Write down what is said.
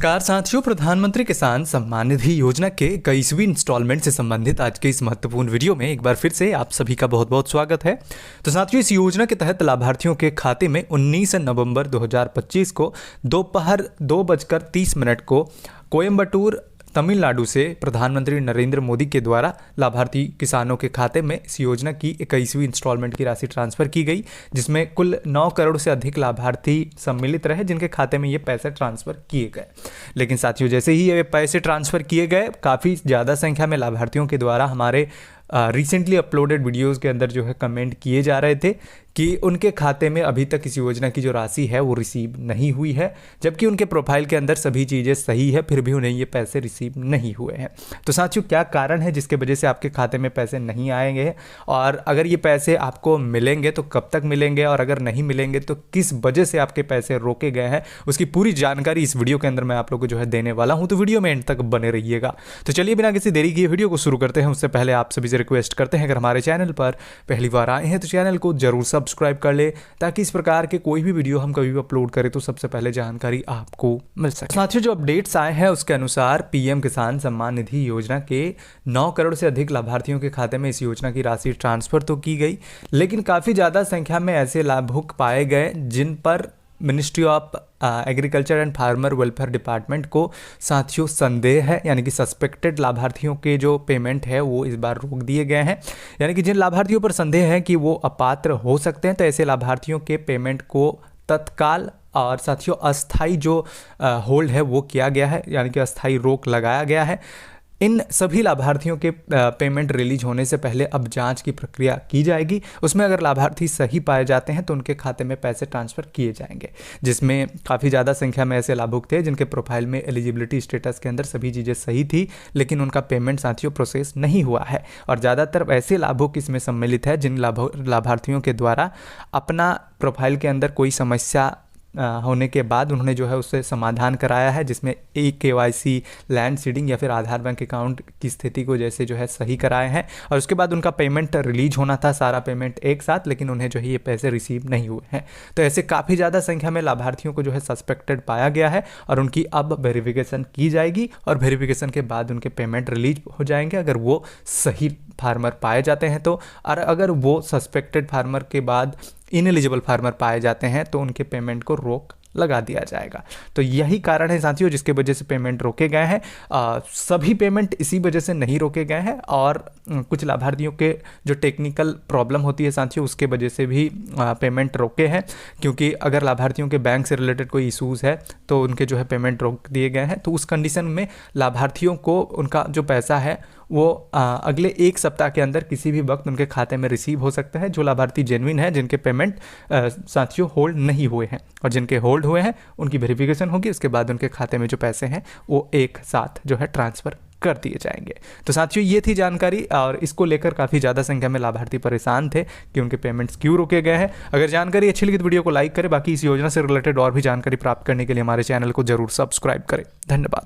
नमस्कार साथियों, प्रधानमंत्री किसान सम्मान निधि योजना के 21वीं इंस्टॉलमेंट से संबंधित आज के इस महत्वपूर्ण वीडियो में एक बार फिर से आप सभी का बहुत बहुत स्वागत है। तो साथियों, इस योजना के तहत लाभार्थियों के खाते में 19 नवंबर 2025 को दोपहर 2:30 को कोयंबटूर तमिलनाडु से प्रधानमंत्री नरेंद्र मोदी के द्वारा लाभार्थी किसानों के खाते में इस योजना की 21वीं इंस्टॉलमेंट की राशि ट्रांसफर की गई, जिसमें कुल 9 करोड़ से अधिक लाभार्थी सम्मिलित रहे जिनके खाते में ये पैसे ट्रांसफर किए गए। लेकिन साथियों, जैसे ही ये पैसे ट्रांसफर किए गए, काफ़ी ज़्यादा संख्या में लाभार्थियों के द्वारा हमारे रिसेंटली अपलोडेड वीडियोस के अंदर जो है कमेंट किए जा रहे थे कि उनके खाते में अभी तक इस योजना की जो राशि है वो रिसीव नहीं हुई है, जबकि उनके प्रोफाइल के अंदर सभी चीज़ें सही है, फिर भी उन्हें ये पैसे रिसीव नहीं हुए हैं। तो साथियों, क्या कारण है जिसके वजह से आपके खाते में पैसे नहीं आएंगे, और अगर ये पैसे आपको मिलेंगे तो कब तक मिलेंगे, और अगर नहीं मिलेंगे तो किस वजह से आपके पैसे रोके गए हैं, उसकी पूरी जानकारी इस वीडियो के अंदर मैं आप लोगों को जो है देने वाला हूँ। तो वीडियो में एंड तक बने रहिएगा। तो चलिए बिना किसी देरी किए वीडियो को शुरू करते हैं। उससे पहले आप सभी से रिक्वेस्ट करते हैं, अगर हमारे चैनल पर पहली बार आए हैं तो चैनल को जरूर सब्सक्राइब कर ले, ताकि इस प्रकार के कोई भी वीडियो हम कभी भी अपलोड करें तो सबसे पहले जानकारी आपको मिल सके। साथियों, जो अपडेट्स आए हैं उसके अनुसार पीएम किसान सम्मान निधि योजना के 9 करोड़ से अधिक लाभार्थियों के खाते में इस योजना की राशि ट्रांसफर तो की गई, लेकिन काफ़ी ज़्यादा संख्या में ऐसे लाभुक पाए गए जिन पर ministry of agriculture and farmer welfare department को साथियों संदेह है, यानी कि सस्पेक्टेड लाभार्थियों के जो पेमेंट है वो इस बार रोक दिए गए हैं। यानी कि जिन लाभार्थियों पर संदेह है कि वो अपात्र हो सकते हैं, तो ऐसे लाभार्थियों के पेमेंट को तत्काल और साथियों अस्थाई जो होल्ड है वो किया गया है, यानी कि अस्थाई रोक लगाया गया है। इन सभी लाभार्थियों के पेमेंट रिलीज होने से पहले अब जांच की प्रक्रिया की जाएगी। उसमें अगर लाभार्थी सही पाए जाते हैं तो उनके खाते में पैसे ट्रांसफ़र किए जाएंगे, जिसमें काफ़ी ज़्यादा संख्या में ऐसे लाभुक थे जिनके प्रोफाइल में एलिजिबिलिटी स्टेटस के अंदर सभी चीज़ें सही थी, लेकिन उनका पेमेंट साथियों प्रोसेस नहीं हुआ है। और ज़्यादातर ऐसे लाभुक इसमें सम्मिलित है जिन लाभार्थियों के द्वारा अपना प्रोफाइल के अंदर कोई समस्या होने के बाद उन्होंने जो है उससे समाधान कराया है, जिसमें KYC, लैंड सीडिंग या फिर आधार बैंक अकाउंट की स्थिति को जैसे जो है सही कराए हैं, और उसके बाद उनका पेमेंट रिलीज होना था, सारा पेमेंट एक साथ, लेकिन उन्हें जो है ये पैसे रिसीव नहीं हुए हैं। तो ऐसे काफ़ी ज़्यादा संख्या में लाभार्थियों को जो है सस्पेक्टेड पाया गया है, और उनकी अब वेरिफिकेशन की जाएगी, और वेरिफिकेशन के बाद उनके पेमेंट रिलीज हो जाएंगे अगर वो सही फार्मर पाए जाते हैं तो। और अगर वो सस्पेक्टेड फार्मर के बाद इनएलिजिबल फार्मर पाए जाते हैं तो उनके पेमेंट को रोक लगा दिया जाएगा। तो यही कारण है साथियों जिसके वजह से पेमेंट रोके गए हैं। सभी पेमेंट इसी वजह से नहीं रोके गए हैं, और कुछ लाभार्थियों के जो टेक्निकल प्रॉब्लम होती है साथियों उसके वजह से भी पेमेंट रोके हैं, क्योंकि अगर लाभार्थियों के बैंक से रिलेटेड कोई इशूज़ है तो उनके जो है पेमेंट रोक दिए गए हैं। तो उस कंडीशन में लाभार्थियों को उनका जो पैसा है वो अगले 1 सप्ताह के अंदर किसी भी वक्त उनके खाते में रिसीव हो सकता है। जो लाभार्थी जेन्युइन है, जिनके पेमेंट साथियों होल्ड नहीं हुए हैं, और जिनके होल्ड हुए हैं उनकी वेरिफिकेशन होगी, उसके बाद उनके खाते में जो पैसे हैं वो एक साथ जो है ट्रांसफ़र कर दिए जाएंगे। तो साथियों, ये थी जानकारी, और इसको लेकर काफ़ी ज़्यादा संख्या में लाभार्थी परेशान थे कि उनके पेमेंट्स क्यों रोके गए हैं। अगर जानकारी अच्छी लगी तो वीडियो को लाइक करें। बाकी इस योजना से रिलेटेड और भी जानकारी प्राप्त करने के लिए हमारे चैनल को जरूर सब्सक्राइब करें। धन्यवाद।